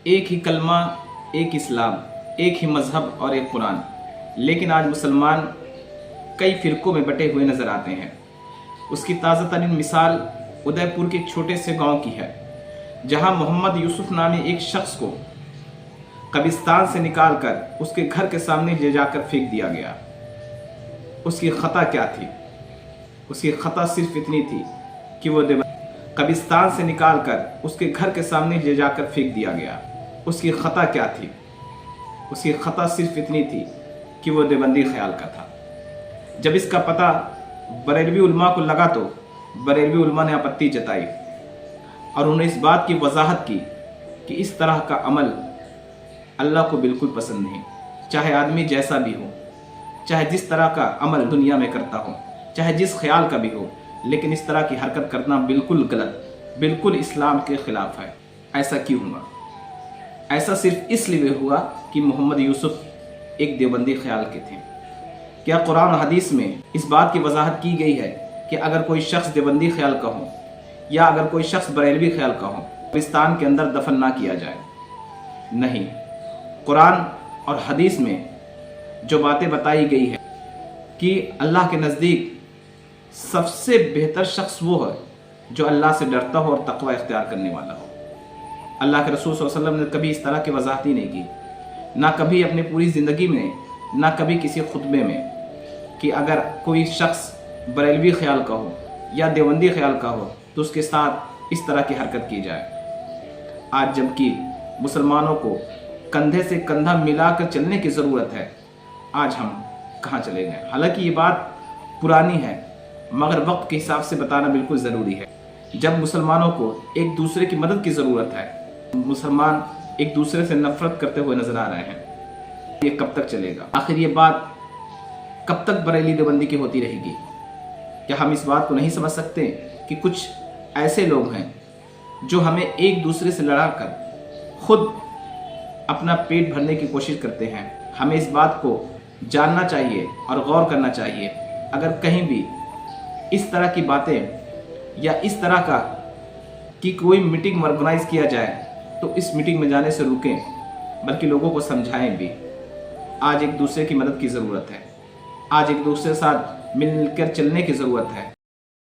एक ही कलमा, एक इस्लाम, एक ही मज़हब और एक कुरान। लेकिन आज मुसलमान कई फ़िरक़ों में बटे हुए नज़र आते हैं। उसकी ताज़ा तरीन मिसाल उदयपुर के एक छोटे से गांव की है, जहां मोहम्मद यूसुफ नामी एक शख्स को कब्रिस्तान से निकालकर उसके घर के सामने ले जाकर फेंक दिया गया। उसकी ख़ता क्या थी? उसकी ख़ता सिर्फ इतनी थी कि वो कब्रिस्तान से निकालकर उसके घर के सामने ले जाकर फेंक दिया गया। उसकी ख़ता क्या थी? उसकी ख़ता सिर्फ इतनी थी कि वो देवबंदी ख्याल का था। जब इसका पता बरेलवी उलमा को लगा तो बरेलवी उलमा ने आपत्ति जताई और उन्हें इस बात की वजाहत की कि इस तरह का अमल अल्लाह को बिल्कुल पसंद नहीं। चाहे आदमी जैसा भी हो, चाहे जिस तरह का अमल दुनिया में करता हो, चाहे जिस ख्याल का भी हो, लेकिन इस तरह की हरकत करना बिल्कुल गलत, बिल्कुल इस्लाम के ख़िलाफ़ है। ऐसा क्यों हुआ? ऐसा सिर्फ इसलिए हुआ कि मोहम्मद यूसुफ एक देवबंदी ख्याल के थे। क्या कुरान और हदीस में इस बात की वजाहत की गई है कि अगर कोई शख्स देवबंदी ख्याल का हो या अगर कोई शख्स बरेलवी ख्याल का हो, कब्रिस्तान के अंदर दफन ना किया जाए? नहीं। कुरान और हदीस में जो बातें बताई गई है कि अल्लाह के नज़दीक सबसे बेहतर शख्स वो है जो अल्लाह से डरता हो और तक़वा इख्तियार करने वाला हो। अल्लाह के रसूल सल्लल्लाहु अलैहि वसल्लम ने कभी इस तरह की वजाहत ही नहीं की, ना कभी अपनी पूरी ज़िंदगी में, ना कभी किसी खुतबे में, कि अगर कोई शख्स बरेलवी ख्याल का हो या देवबंदी ख्याल का हो तो उसके साथ इस तरह की हरकत की जाए। आज जबकि मुसलमानों को कंधे से कंधा मिलाकर चलने की ज़रूरत है, आज हम कहाँ चले गए? हालांकि ये बात पुरानी है, मगर वक्त के हिसाब से बताना बिल्कुल ज़रूरी है। जब मुसलमानों को एक दूसरे की मदद की ज़रूरत है, मुसलमान एक दूसरे से नफरत करते हुए नज़र आ रहे हैं, ये कब तक चलेगा? आखिर ये बात कब तक बरेली देवबंदी की होती रहेगी? क्या हम इस बात को नहीं समझ सकते कि कुछ ऐसे लोग हैं जो हमें एक दूसरे से लड़ाकर खुद अपना पेट भरने की कोशिश करते हैं? हमें इस बात को जानना चाहिए और गौर करना चाहिए। अगर कहीं भी इस तरह की बातें या इस तरह का कि कोई मीटिंग ऑर्गेनाइज किया जाए तो इस मीटिंग में जाने से रुकें, बल्कि लोगों को समझाएं भी। आज एक दूसरे की मदद की ज़रूरत है, आज एक दूसरे के साथ मिलकर चलने की ज़रूरत है।